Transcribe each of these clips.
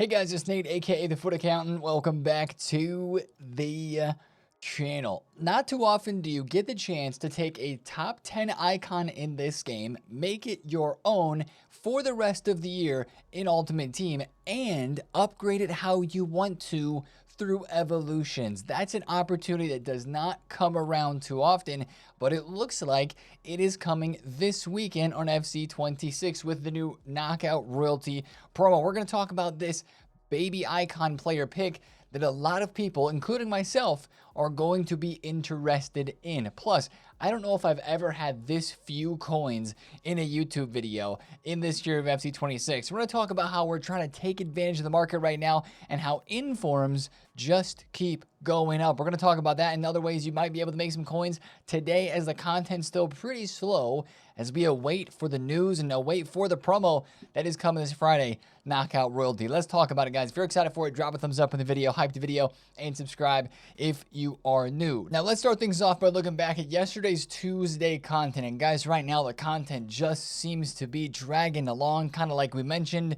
Hey guys, it's Nate, aka TheFutAccountant. Welcome back to the channel. Not too often do you get the chance to take a top 10 icon in this game, make it your own for the rest of the year in Ultimate Team, and upgrade it how you want to through evolutions. That's an opportunity that does not come around too often, but it looks like it is coming this weekend on FC26 with the new Knockout Royalty promo. We're going to talk about this baby icon player pick that a lot of people, including myself, are going to be interested in. Plus, I don't know if I've ever had this few coins in a YouTube video in this year of FC26. We're going to talk about how we're trying to take advantage of the market right now and how informs just keep going up. We're going to talk about that and other ways you might be able to make some coins today as the content's still pretty slow as we await for the news and await for the promo that is coming this Friday, Knockout Royalty. Let's talk about it, guys. If you're excited for it, drop a thumbs up in the video, hype the video, and subscribe if you are new. Now, let's start things off by looking back at yesterday's Tuesday content. And guys, right now, the content just seems to be dragging along, kind of like we mentioned.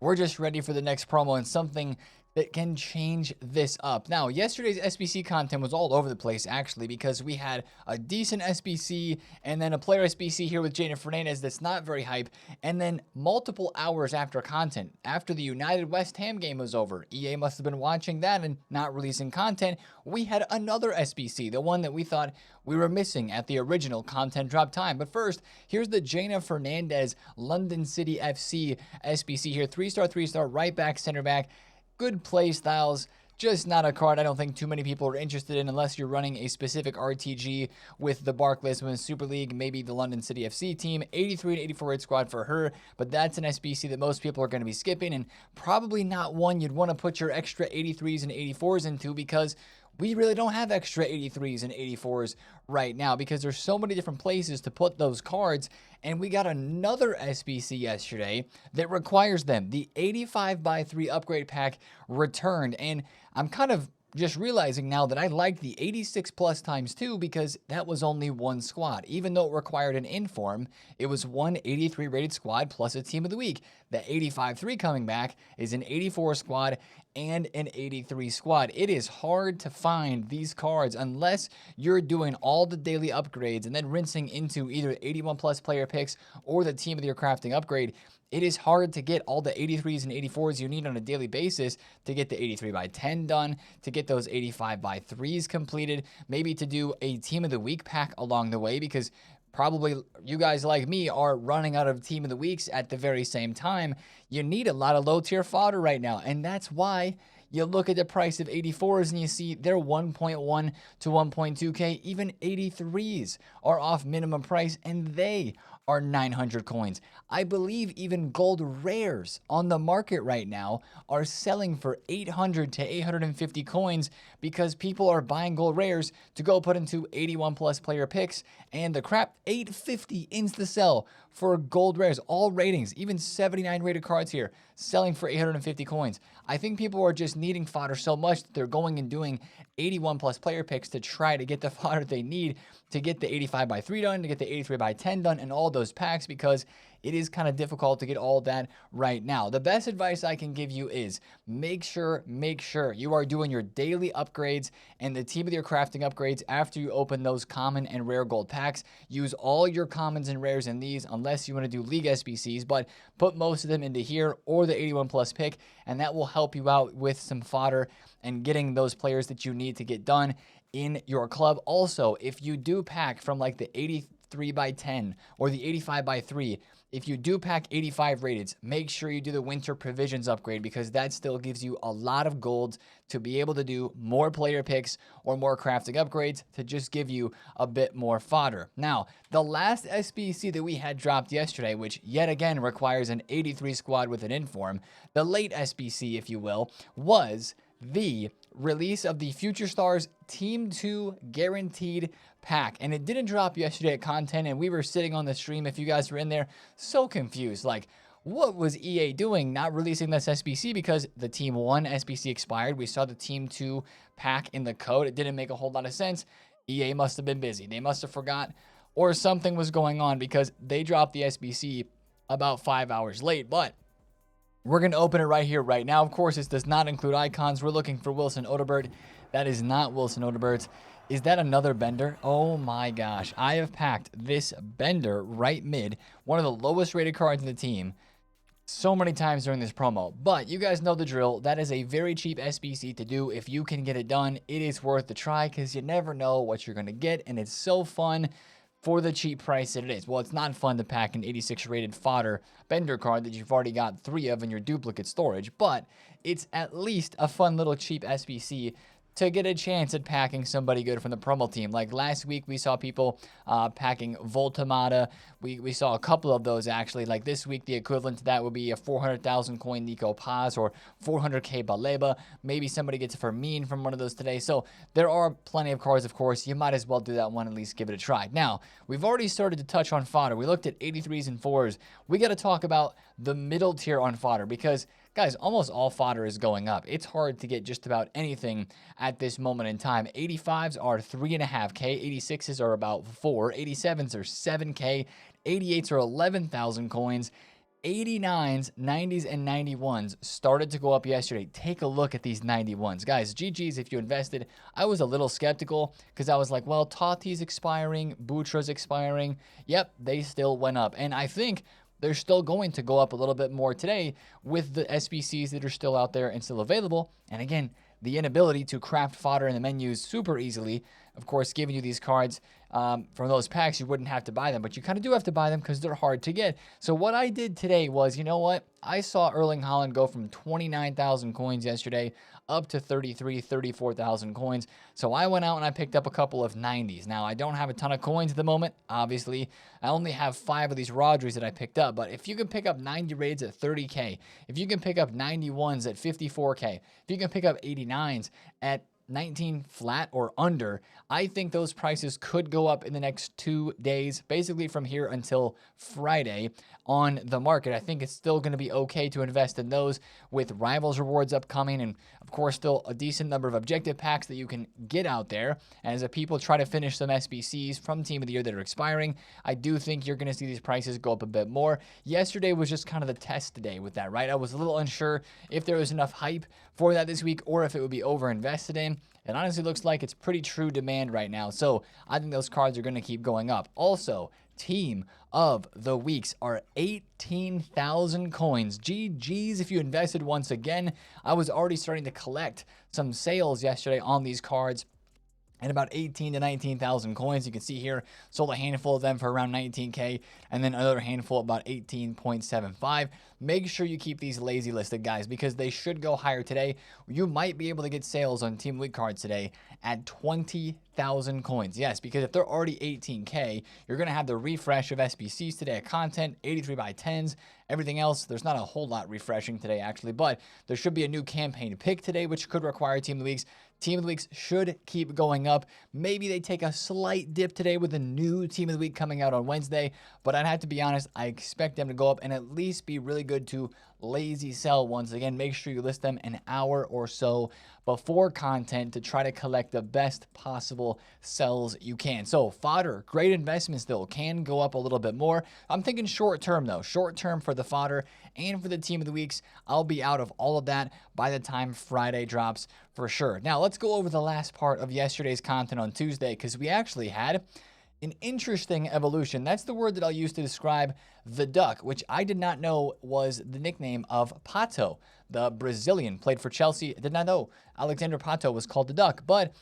We're just ready for the next promo and something that can change this up. Now, yesterday's SBC content was all over the place, actually, because we had a decent SBC and then a player SBC here with Jadon Fernandez that's not very hype, and then multiple hours after content, after the United West Ham game was over, EA must have been watching that and not releasing content, we had another SBC, the one that we thought we were missing at the original content drop time. But first, here's the Jadon Fernandez London City FC SBC here, 3-star, right back, center back. Good play styles, just not a card I don't think too many people are interested in unless you're running a specific RTG with the Barclays Women's Super League, maybe the London City FC team. 83 and 84 rated squad for her, but that's an SBC that most people are going to be skipping and probably not one you'd want to put your extra 83s and 84s into because we really don't have extra 83s and 84s right now because there's so many different places to put those cards. And we got another SBC yesterday that requires them. The 85x3 upgrade pack returned. And I'm kind of just realizing now that I liked the 86 plus times 2 because that was only one squad. Even though it required an inform, it was one 83 rated squad plus a team of the week. The 85-3 coming back is an 84 squad and an 83 squad. It is hard to find these cards unless you're doing all the daily upgrades and then rinsing into either 81 plus player picks or the team of your crafting upgrade. It is hard to get all the 83s and 84s you need on a daily basis to get the 83x10 done, to get those 85x3s completed, maybe to do a team of the week pack along the way because probably you guys like me are running out of team of the weeks at the very same time. You need a lot of low tier fodder right now, and that's why you look at the price of 84s and you see they're 1.1 to 1.2K. Even 83s are off minimum price and they are 900 coins. I believe even gold rares on the market right now are selling for 800 to 850 coins because people are buying gold rares to go put into 81 plus player picks, and the crap 850 insta sell for gold rares, all ratings, even 79 rated cards here, selling for 850 coins. I think people are just needing fodder so much that they're going and doing 81 plus player picks to try to get the fodder they need to get the 85x3 done, to get the 83x10 done, and all those packs because it is kind of difficult to get all that right now. The best advice I can give you is make sure you are doing your daily upgrades and the team of your crafting upgrades after you open those common and rare gold packs. Use all your commons and rares in these unless you want to do league SBCs, but put most of them into here or the 81 plus pick, and that will help you out with some fodder and getting those players that you need to get done in your club. Also, if you do pack from like the 83x10 or the 85x3, if you do pack 85 rateds, make sure you do the winter provisions upgrade because that still gives you a lot of gold to be able to do more player picks or more crafting upgrades to just give you a bit more fodder. Now, the last SBC that we had dropped yesterday, which yet again requires an 83 squad with an inform, the late SBC, if you will, was the release of the Future Stars Team 2 Guaranteed pack. And it didn't drop yesterday at content, and we were sitting on the stream, if you guys were in there, so confused. Like, what was EA doing not releasing this SBC? Because the Team 1 SBC expired. We saw the Team 2 pack in the code. It didn't make a whole lot of sense. EA must have been busy. They must have forgot, or something was going on because they dropped the SBC about 5 hours late. But We're going to open it right here, right now. Of course, this does not include icons. We're looking for Wilson Odobert. That is not Wilson Odobert. Is that another Bender? Oh my gosh. I have packed this Bender right mid, one of the lowest rated cards in the team, so many times during this promo. But you guys know the drill. That is a very cheap SBC to do. If you can get it done, it is worth the try because you never know what you're going to get. And it's so fun for the cheap price that it is. Well, it's not fun to pack an 86 rated Fodder Bender card that you've already got 3 of in your duplicate storage, but it's at least a fun little cheap SBC to get a chance at packing somebody good from the promo team. Like last week, we saw people packing Voltamata. We saw a couple of those actually. Like this week, the equivalent to that would be a 400,000 coin Nico Paz or 400k Baleba. Maybe somebody gets a Fermin from one of those today. So there are plenty of cards, of course. You might as well do that one, at least give it a try. Now, we've already started to touch on Fodder. We looked at 83s and 4s. We got to talk about the middle tier on Fodder because, guys, almost all Fodder is going up. It's hard to get just about anything at this moment in time. 85s are 3.5k, 86s are about 4, 87s are 7k, 88s are 11,000 coins, 89s, 90s, and 91s started to go up yesterday. Take a look at these 91s. Guys, GG's if you invested. I was a little skeptical because I was like, well, Tati's expiring, Butra's expiring. Yep, they still went up. And I think they're still going to go up a little bit more today with the SBCs that are still out there and still available. And again, the inability to craft Fodder in the menus super easily, of course, giving you these cards from those packs, you wouldn't have to buy them, but you kind of do have to buy them because they're hard to get. So what I did today was, you know what? I saw Erling Haaland go from 29,000 coins yesterday up to 34,000 coins. So I went out and I picked up a couple of 90s. Now, I don't have a ton of coins at the moment, obviously. I only have 5 of these Rodris that I picked up, but if you can pick up 90 raids at 30k, if you can pick up 91s at 54k, if you can pick up 89s at 19 flat or under, I think those prices could go up in the next 2 days, basically from here until Friday on the market. I think it's still going to be okay to invest in those with Rivals rewards upcoming, and of course still a decent number of objective packs that you can get out there as people try to finish some SBCs from Team of the Year that are expiring. I do think you're going to see these prices go up a bit more. Yesterday was just kind of the test day with that, right? I was a little unsure if there was enough hype for that this week or if it would be over invested in. It honestly looks like it's pretty true demand right now. So I think those cards are going to keep going up. Also, Team of the Weeks are 18,000 coins. GG's if you invested once again. I was already starting to collect some sales yesterday on these cards and about 18 to 19,000 coins. You can see here, sold a handful of them for around 19k, and then another handful about 18.75. Make sure you keep these lazy listed, guys, because they should go higher today. You might be able to get sales on Team League cards today at 20,000 coins. Yes, because if they're already 18k, you're going to have the refresh of SBCs today at content, 83 by 10s, everything else. There's not a whole lot refreshing today, actually, but there should be a new campaign pick today, which could require Team of the Weeks. Team of the Weeks should keep going up. Maybe they take a slight dip today with a new Team of the Week coming out on Wednesday, but I'd have to be honest, I expect them to go up and at least be really good to lazy sell once again. Make sure you list them an hour or so before content to try to collect the best possible sells you can. So Fodder, great investment still, can go up a little bit more. I'm thinking short term though, short term for the Fodder and for the Team of the Weeks. I'll be out of all of that by the time Friday drops for sure. Now let's go over the last part of yesterday's content on Tuesday because we actually had an interesting evolution. That's the word that I'll use to describe the duck, which I did not know was the nickname of Pato, the Brazilian, played for Chelsea. I did not know Alexander Pato was called the duck, but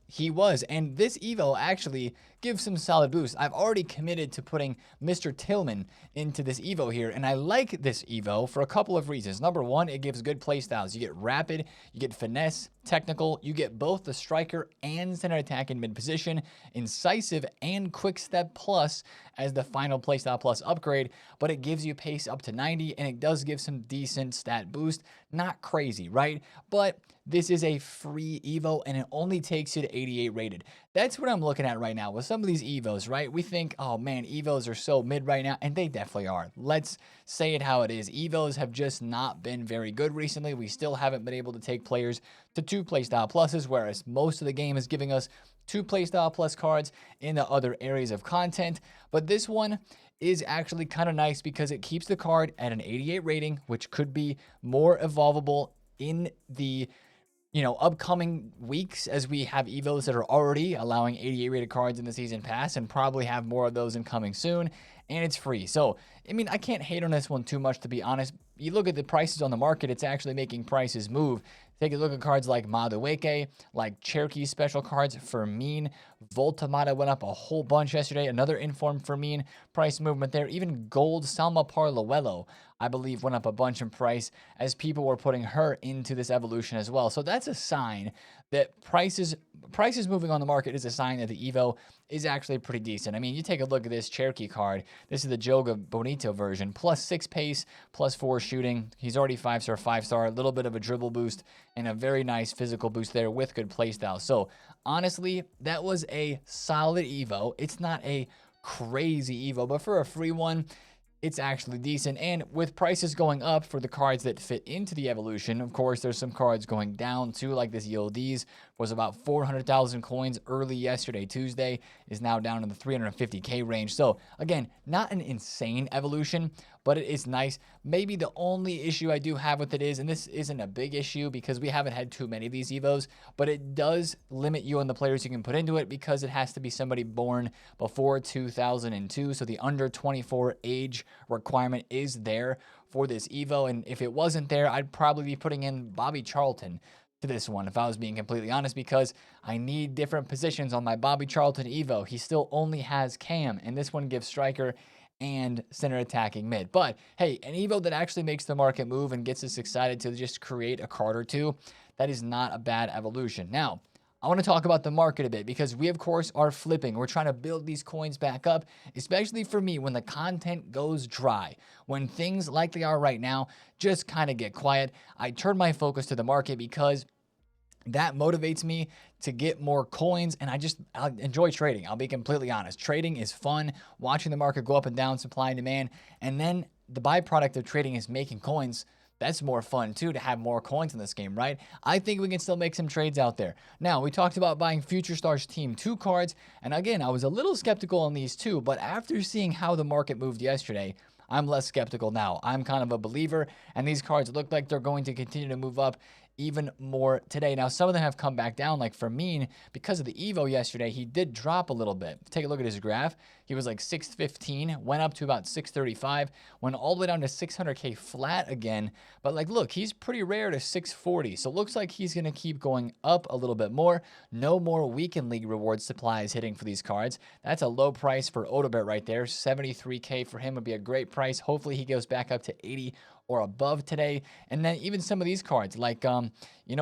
he was. And this EVO actually gives some solid boost. I've already committed to putting Mr. Tillman into this EVO here, and I like this EVO for a couple of reasons. Number one, it gives good play styles. You get rapid, you get finesse, technical, you get both the striker and center attack in mid position, incisive and quick step plus as the final playstyle plus upgrade, but it gives you pace up to 90 and it does give some decent stat boost. Not crazy, right? But this is a free EVO and it only takes you to 88 rated. That's what I'm looking at right now with some of these EVOs, right? We think, oh man, EVOs are so mid right now, and they definitely are. Let's say it how it is. EVOs have just not been very good recently. We still haven't been able to take players to 2 playstyle pluses, whereas most of the game is giving us 2 playstyle plus cards in the other areas of content. But this one is actually kind of nice because it keeps the card at an 88 rating, which could be more evolvable in the upcoming weeks, as we have EVOs that are already allowing 88 rated cards in the season pass and probably have more of those incoming soon, and it's free. So, I mean, I can't hate on this one too much, to be honest. You look at the prices on the market, it's actually making prices move. Take a look at cards like Madueke, like Cherokee special cards. Fermin, Voltamata went up a whole bunch yesterday. Another informed Fermin price movement there. Even Gold Salma Parluelo, I believe, went up a bunch in price as people were putting her into this evolution as well. So that's a sign that prices moving on the market is a sign that the EVO is actually pretty decent. I mean, you take a look at this Cherokee card. This is the Joga Bonito version. +6 pace, +4 shooting. He's already 5-star, 5-star. A little bit of a dribble boost and a very nice physical boost there with good playstyle. So honestly, that was a solid EVO. It's not a crazy EVO, but for a free one, it's actually decent. And with prices going up for the cards that fit into the evolution, of course, there's some cards going down too, like this Yildiz was about 400,000 coins early yesterday, Tuesday, is now down in the 350K range. So again, not an insane evolution, but it is nice. Maybe the only issue I do have with it is, and this isn't a big issue because we haven't had too many of these EVOs, but it does limit you on the players you can put into it because it has to be somebody born before 2002. So the under 24 age requirement is there for this EVO. And if it wasn't there, I'd probably be putting in Bobby Charlton to this one, if I was being completely honest, because I need different positions on my Bobby Charlton EVO. He still only has cam, and this one gives striker and center attacking mid. But hey, an EVO that actually makes the market move and gets us excited to just create a card or two, that is not a bad evolution. Now, I want to talk about the market a bit because we, of course, are flipping. We're trying to build these coins back up, especially for me when the content goes dry. When things like they are right now just kind of get quiet, I turn my focus to the market because that motivates me to get more coins, and I enjoy trading. I'll be completely honest. Trading is fun, watching the market go up and down, supply and demand, and then the byproduct of trading is making coins. That's more fun too, to have more coins in this game, right? I think we can still make some trades out there. Now, we talked about buying Future Stars Team 2 cards, and again, I was a little skeptical on these too, but after seeing how the market moved yesterday, I'm less skeptical now. I'm kind of a believer, and these cards look like they're going to continue to move up even more today. Now, some of them have come back down, like Fermin, because of the EVO yesterday, he did drop a little bit. Take a look at his graph. He was like 615, went up to about 635, went all the way down to 600K flat again. But like, look, he's pretty rare to 640. So it looks like he's going to keep going up a little bit more. No more weekend league reward supplies hitting for these cards. That's a low price for Odobert right there. 73K for him would be a great price. Hopefully he goes back up to 80 or above today. And then even some of these cards like,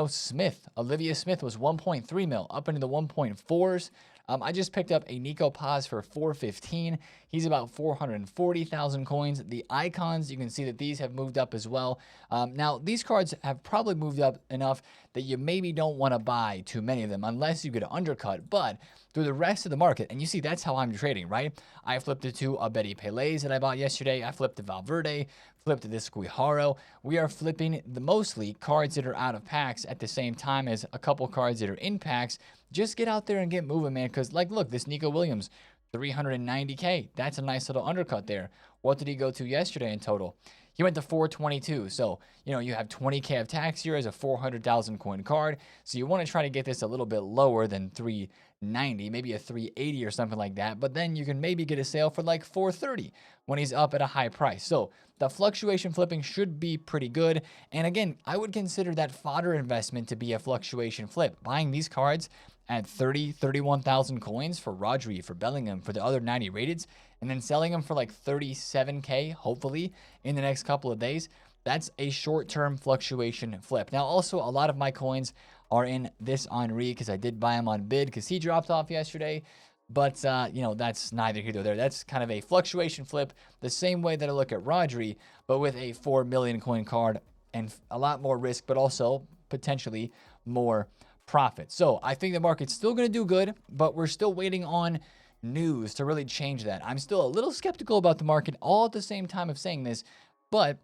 Smith, Olivia Smith was 1.3 mil up into the 1.4s. I just picked up a Nico Paz for 415. He's about 440,000 coins. The icons, you can see that these have moved up as well. Now, these cards have probably moved up enough that you maybe don't want to buy too many of them unless you get an undercut. But through the rest of the market, and you see that's how I'm trading, right? I flipped it to a Betty Pele's that I bought yesterday. I flipped to Valverde, flipped to this Guijaro. We are flipping mostly cards that are out of packs at the same time as a couple cards that are in packs. Just get out there and get moving, man, because like, look, this Nico Williams, 390K. That's a nice little undercut there. What did he go to yesterday in total? He went to 422. So, you have 20K of tax here as a 400,000 coin card. So you want to try to get this a little bit lower than 390, maybe a 380 or something like that. But then you can maybe get a sale for like 430 when he's up at a high price. So the fluctuation flipping should be pretty good. And again, I would consider that fodder investment to be a fluctuation flip. Buying these cards at 31,000 coins for Rodri, for Bellingham, for the other 90 rateds, and then selling them for like 37K, hopefully, in the next couple of days. That's a short-term fluctuation flip. Now, also, a lot of my coins are in this Henry because I did buy him on bid because he dropped off yesterday. But, that's neither here nor there. That's kind of a fluctuation flip, the same way that I look at Rodri, but with a 4 million coin card and a lot more risk, but also potentially more profit. So I think the market's still going to do good, but we're still waiting on news to really change that. I'm still a little skeptical about the market all at the same time of saying this, but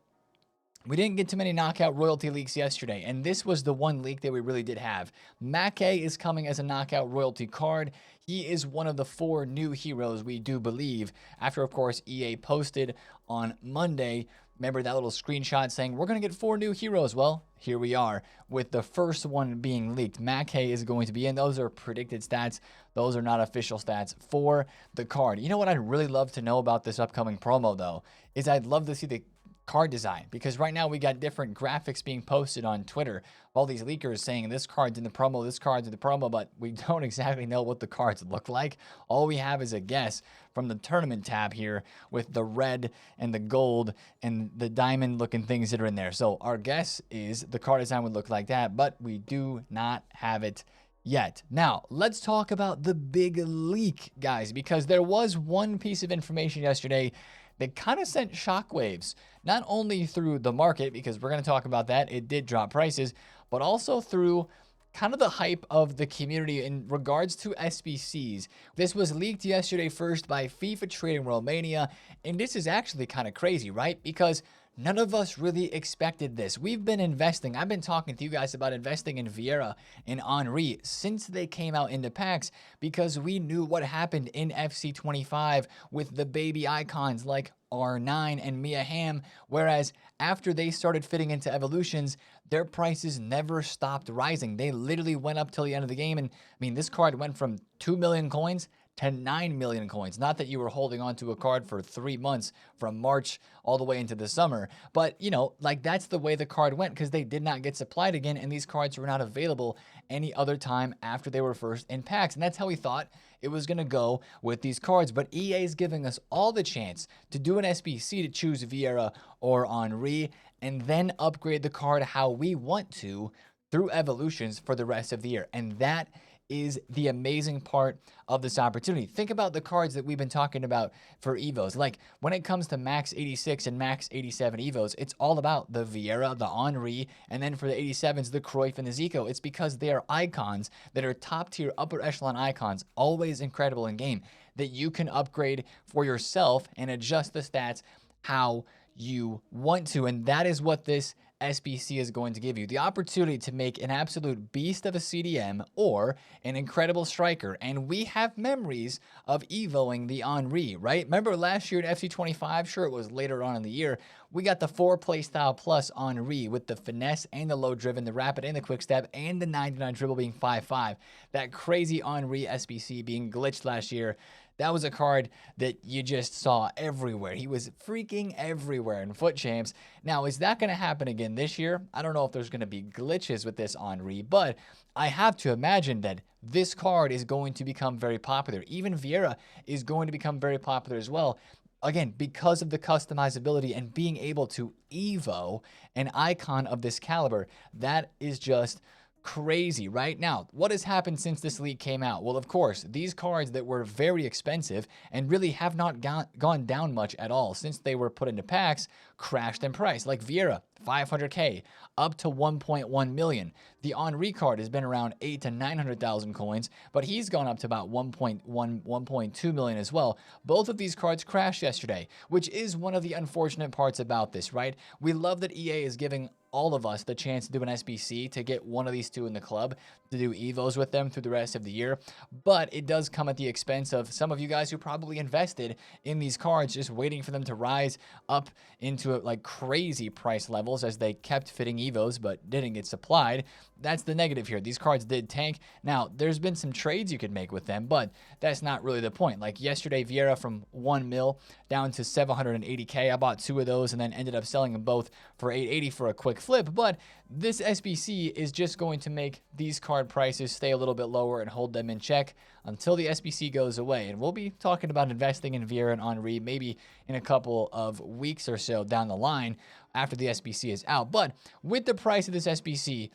We didn't get too many knockout royalty leaks yesterday, and this was the one leak that we really did have. Mackay is coming as a knockout royalty card. He is one of the 4 new heroes, we do believe, after, of course, EA posted on Monday. Remember that little screenshot saying, we're going to get 4 new heroes? Well, here we are with the first one being leaked. Mackay is going to be in. Those are predicted stats. Those are not official stats for the card. You know what I'd really love to know about this upcoming promo, though, is I'd love to see the card design, because right now we got different graphics being posted on Twitter, all these leakers saying this card's in the promo, this card's in the promo, but we don't exactly know what the cards look like. All we have is a guess from the tournament tab here with the red and the gold and the diamond looking things that are in there. So our guess is the card design would look like that, but we do not have it yet. Now, let's talk about the big leak, guys, because there was one piece of information yesterday that kind of sent shockwaves, not only through the market, because we're going to talk about that, it did drop prices, but also through kind of the hype of the community in regards to SBCs. This was leaked yesterday first by FIFA Trading Romania, and this is actually kind of crazy, right? Because none of us really expected this. We've been investing. I've been talking to you guys about investing in Vieira and Henry since they came out into packs, because we knew what happened in FC25 with the baby icons like R9 and Mia Hamm, whereas after they started fitting into evolutions, their prices never stopped rising. They literally went up till the end of the game. And I mean, this card went from 2 million coins to 9 million coins. Not that you were holding on to a card for 3 months from March all the way into the summer, but you know, like that's the way the card went, because they did not get supplied again, and these cards were not available any other time after they were first in packs. And that's how we thought it was going to go with these cards. But EA is giving us all the chance to do an SBC to choose Vieira or Henry, and then upgrade the card how we want to through evolutions for the rest of the year. And that is the amazing part of this opportunity. Think about the cards that we've been talking about for EVOs. Like when it comes to max 86 and max 87 EVOs, it's all about the Vieira, the Henry, and then for the 87s, the Cruyff and the Zico. It's because they are icons that are top tier, upper echelon icons, always incredible in game, that you can upgrade for yourself and adjust the stats how you want to. And that is what this SBC is going to give you, the opportunity to make an absolute beast of a CDM or an incredible striker. And we have memories of evoing the Henry, right? Remember last year at FC25, sure, it was later on in the year, we got the 4-play style plus Henry with the finesse and the low driven, the rapid and the quick step, and the 99 dribble being 5-5. That crazy Henry SBC being glitched last year. That was a card that you just saw everywhere. He was freaking everywhere in Foot Champs. Now, is that going to happen again this year? I don't know if there's going to be glitches with this Henry, but I have to imagine that this card is going to become very popular. Even Vieira is going to become very popular as well. Again, because of the customizability and being able to evo an icon of this caliber, that is just crazy. Right now, what has happened since this leak came out? Well, of course, these cards that were very expensive and really have not gone down much at all since they were put into packs crashed in price. Like Vieira, 500k up to 1.1 million. The Henry card has been around 8 to 900,000 coins, but he's gone up to about 1.2 million as well. Both of these cards crashed yesterday, which is one of the unfortunate parts about this, right? We love that EA is giving all of us the chance to do an SBC, to get one of these two in the club, to do EVOs with them through the rest of the year. But it does come at the expense of some of you guys who probably invested in these cards, just waiting for them to rise up into like crazy price levels as they kept fitting EVOs but didn't get supplied. That's the negative here. These cards did tank. Now, there's been some trades you could make with them, but that's not really the point. Like yesterday, Vieira from 1 mil down to 780k. I bought 2 of those and then ended up selling them both for 880 for a quick flip. But this SBC is just going to make these card prices stay a little bit lower and hold them in check until the SBC goes away. And we'll be talking about investing in Vieira and Henry maybe in a couple of weeks or so down the line after the SBC is out. But with the price of this SBC,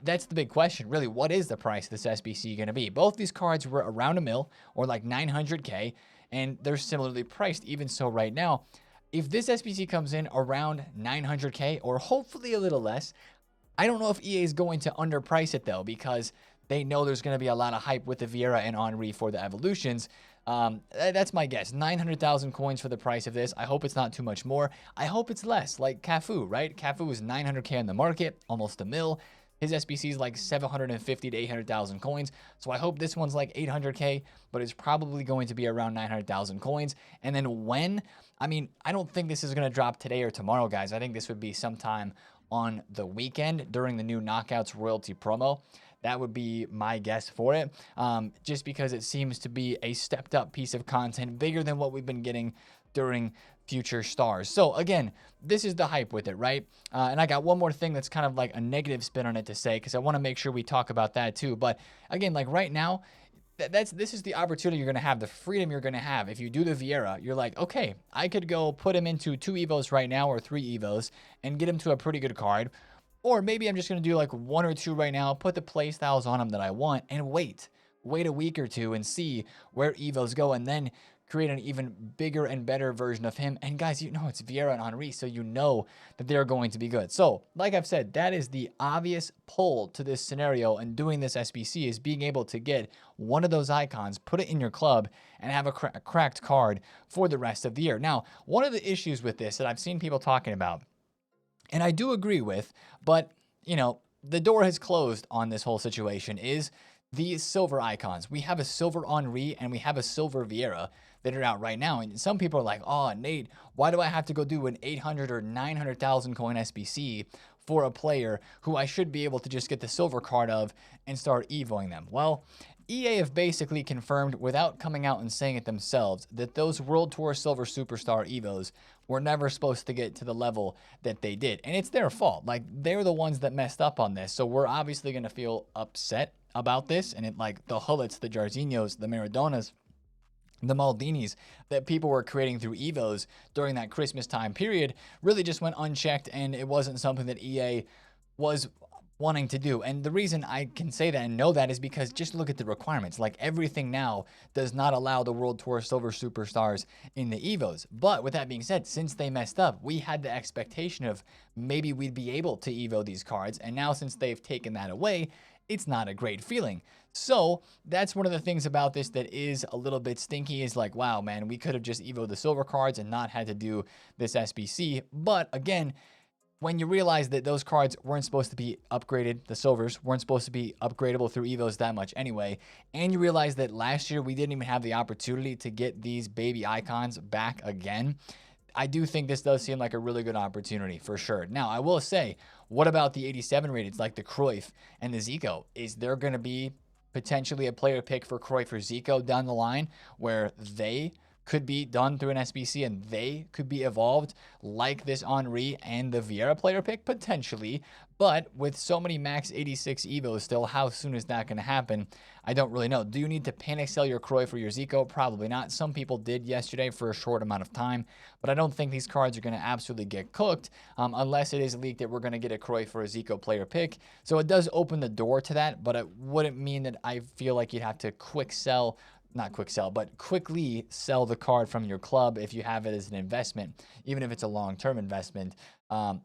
that's the big question, really. What is the price of this SBC going to be? Both these cards were around a mil or like 900k, and they're similarly priced. Even so, right now, if this SBC comes in around 900k or hopefully a little less, I don't know if EA is going to underprice it though, because they know there's going to be a lot of hype with the Vieira and Henry for the evolutions. That's my guess. 900,000 coins for the price of this. I hope it's not too much more. I hope it's less, like Cafu, right? Cafu is 900k on the market, almost a mil. His SBC is like 750 to 800,000 coins. So I hope this one's like 800k, but it's probably going to be around 900,000 coins. And then when, I mean, I don't think this is going to drop today or tomorrow, guys. I think this would be sometime on the weekend during the new Knockouts royalty promo. That would be my guess for it, just because it seems to be a stepped up piece of content, bigger than what we've been getting during Future Stars. So again, this is the hype with it, right? And I got one more thing that's kind of like a negative spin on it to say, because I want to make sure we talk about that too. But again, like right now, this is the opportunity you're going to have, the freedom you're going to have. If you do the Vieira, you're like, okay, I could go put him into 2 EVOs right now or 3 EVOs and get him to a pretty good card. Or maybe I'm just going to do like 1 or 2 right now, put the play styles on them that I want, and wait a week or two and see where EVOs go, and then create an even bigger and better version of him. And guys, you know it's Vieira and Henry, so you know that they're going to be good. So like I've said, that is the obvious pull to this scenario, and doing this SBC is being able to get one of those icons, put it in your club, and have a cracked card for the rest of the year. Now, one of the issues with this that I've seen people talking about, and I do agree with, but, you know, the door has closed on this whole situation, is the silver icons. We have a silver Henry and we have a silver Vieira that are out right now. And some people are like, oh, Nate, why do I have to go do an 800 or 900,000 coin SBC for a player who I should be able to just get the silver card of and start evoing them? Well, EA have basically confirmed, without coming out and saying it themselves, that those World Tour Silver Superstar EVOs were never supposed to get to the level that they did. And it's their fault. Like, they're the ones that messed up on this. So we're obviously going to feel upset about this. And it, like, the Hullets, the Jarzinhos, the Maradonas, the Maldinis that people were creating through EVOs during that Christmas time period really just went unchecked, and it wasn't something that EA was wanting to do. And the reason I can say that and know that is because just look at the requirements. Like, everything now does not allow the World Tour Silver Superstars in the EVOs. But with that being said, since they messed up, we had the expectation of maybe we'd be able to EVO these cards. And now since they've taken that away, it's not a great feeling. So that's one of the things about this that is a little bit stinky, is like, wow, man, we could have just EVO'd the silver cards and not had to do this SBC. But again, when you realize that those cards weren't supposed to be upgraded, the silvers weren't supposed to be upgradable through EVOs that much anyway, and you realize that last year we didn't even have the opportunity to get these baby icons back again, I do think this does seem like a really good opportunity for sure. Now, I will say, what about the 87 rated, like the Cruyff and the Zico? Is there going to be potentially a player pick for Cruyff or Zico down the line where they could be done through an SBC and they could be evolved like this Henry and the Vieira player pick? Potentially. But with so many max 86 EVOs still, how soon is that going to happen? I don't really know. Do you need to panic sell your Cruyff or your Zico? Probably not. Some people did yesterday for a short amount of time, but I don't think these cards are going to absolutely get cooked unless it is leaked that we're going to get a Cruyff or a Zico player pick. So it does open the door to that, but it wouldn't mean that I feel like you'd have to not quick sell, but quickly sell the card from your club if you have it as an investment, even if it's a long-term investment,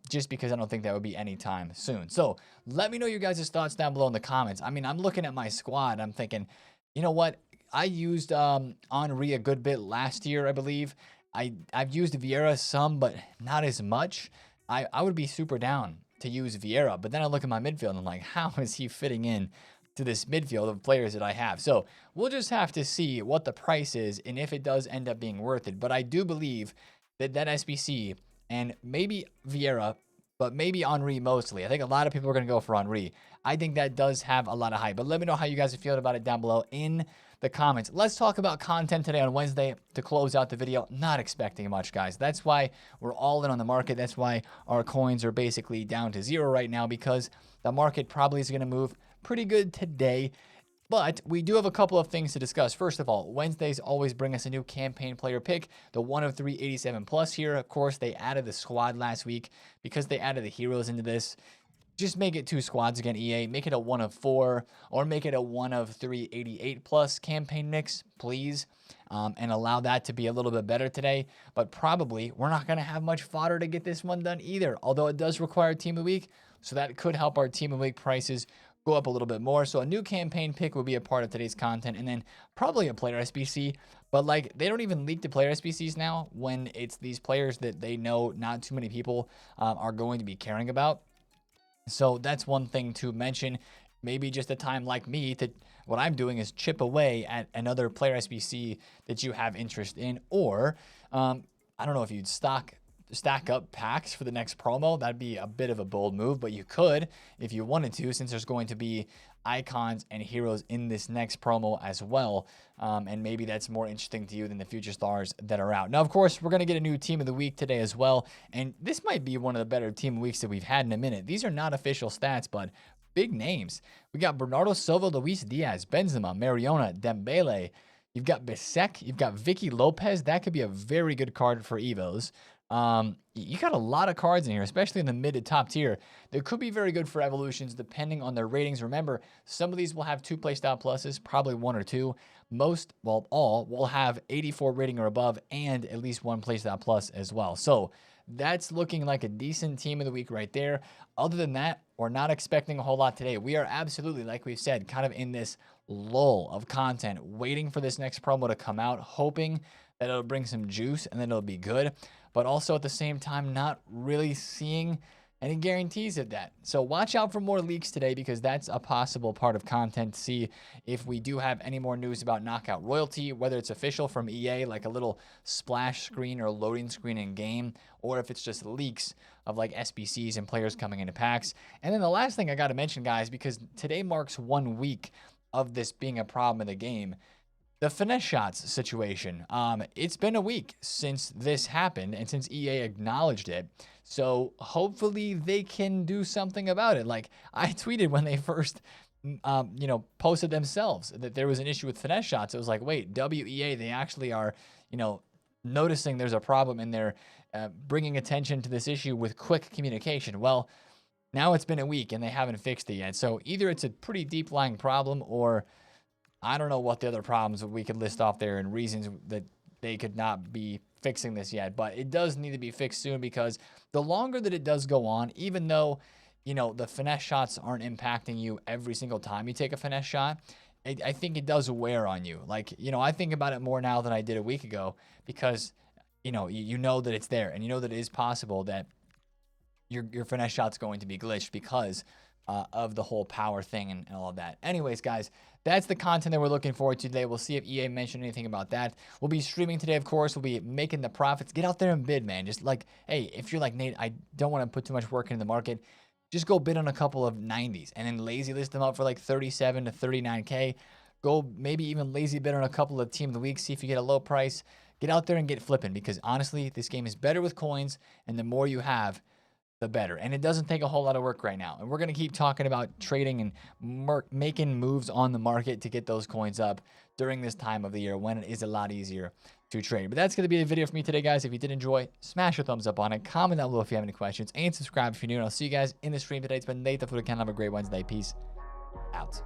just because I don't think that would be anytime soon. So let me know your guys' thoughts down below in the comments. I mean, I'm looking at my squad. I'm thinking, you know what? I used Henry a good bit last year, I believe. I've used Vieira some, but not as much. I would be super down to use Vieira, but then I look at my midfield and I'm like, how is he fitting in to this midfield of players that I have? So we'll just have to see what the price is and if it does end up being worth it. But I do believe that SBC and maybe Vieira, but maybe Henry mostly. I think a lot of people are going to go for Henry. I think that does have a lot of hype. But let me know how you guys are feeling about it down below in the comments. Let's talk about content today on Wednesday to close out the video. Not expecting much, guys. That's why we're all in on the market. That's why our coins are basically down to 0 right now, because the market probably is going to move pretty good today. But we do have a couple of things to discuss. First of all, Wednesdays always bring us a new campaign player pick, the 1 of 3 87 plus here. Of course, they added the squad last week because they added the heroes into this. Just make it 2 squads again, EA. Make it a 1 of 4, or make it a 1 of 3 88 plus campaign mix, please. And allow that to be a little bit better today. But probably we're not going to have much fodder to get this one done either, although it does require Team of the Week. So that could help our Team of the Week prices go up a little bit more. So a new campaign pick will be a part of today's content, and then probably a player SBC. But like, they don't even leak the player SBCs now when it's these players that they know not too many people are going to be caring about. So that's one thing to mention. Maybe just a time like me to, what I'm doing is chip away at another player SBC that you have interest in, or I don't know if you'd stack up packs for the next promo. That'd be a bit of a bold move, but you could if you wanted to, since there's going to be icons and heroes in this next promo as well. And maybe that's more interesting to you than the future stars that are out. Now, of course, we're going to get a new team of the week today as well. And this might be one of the better team of weeks that we've had in a minute. These are not official stats, but big names. We got Bernardo Silva, Luis Diaz, Benzema, Mariona, Dembele. You've got Bisek. You've got Vicky Lopez. That could be a very good card for EVOs. You got a lot of cards in here, especially in the mid to top tier. They could be very good for evolutions depending on their ratings. Remember, some of these will have 2 playstyle pluses, probably 1 or 2. Most, well, all will have 84 rating or above and at least 1 playstyle plus as well. So that's looking like a decent team of the week right there. Other than that, we're not expecting a whole lot today. We are absolutely, like we've said, kind of in this lull of content, waiting for this next promo to come out, hoping that it'll bring some juice and then it'll be good, but also at the same time, not really seeing any guarantees of that. So watch out for more leaks today, because that's a possible part of content to see if we do have any more news about Knockout Royalty, whether it's official from EA, like a little splash screen or loading screen in game, or if it's just leaks of like SBCs and players coming into packs. And then the last thing I got to mention, guys, because today marks 1 week of this being a problem in the game, the finesse shots situation. It's been a week since this happened and since EA acknowledged it. So hopefully they can do something about it. Like, I tweeted when they first, posted themselves that there was an issue with finesse shots. It was like, wait, WEA, they actually are, noticing there's a problem and they're bringing attention to this issue with quick communication. Well, now it's been a week and they haven't fixed it yet. So either it's a pretty deep lying problem, or I don't know what the other problems we could list off there and reasons that they could not be fixing this yet. But it does need to be fixed soon, because the longer that it does go on, even though, the finesse shots aren't impacting you every single time you take a finesse shot, I think it does wear on you. Like, I think about it more now than I did a week ago, because, you know that it's there, and you know that it is possible that your finesse shot's going to be glitched because of the whole power thing and all of that. Anyways, guys, that's the content that we're looking forward to today. We'll see if EA mentioned anything about that. We'll be streaming today, of course. We'll be making the profits. Get out there and bid, man. Just like, hey, if you're like, Nate, I don't want to put too much work into the market, just go bid on a couple of 90s and then lazy list them up for like 37 to 39K. Go maybe even lazy bid on a couple of team of the week. See if you get a low price. Get out there and get flipping, because honestly, this game is better with coins, and the more you have, the better. And it doesn't take a whole lot of work right now. And we're going to keep talking about trading and making moves on the market to get those coins up during this time of the year when it is a lot easier to trade. But that's going to be the video for me today, guys. If you did enjoy, smash a thumbs up on it. Comment down below if you have any questions, and subscribe if you're new. And I'll see you guys in the stream today. It's been Nate, the Food Account. Have a great Wednesday. Peace out.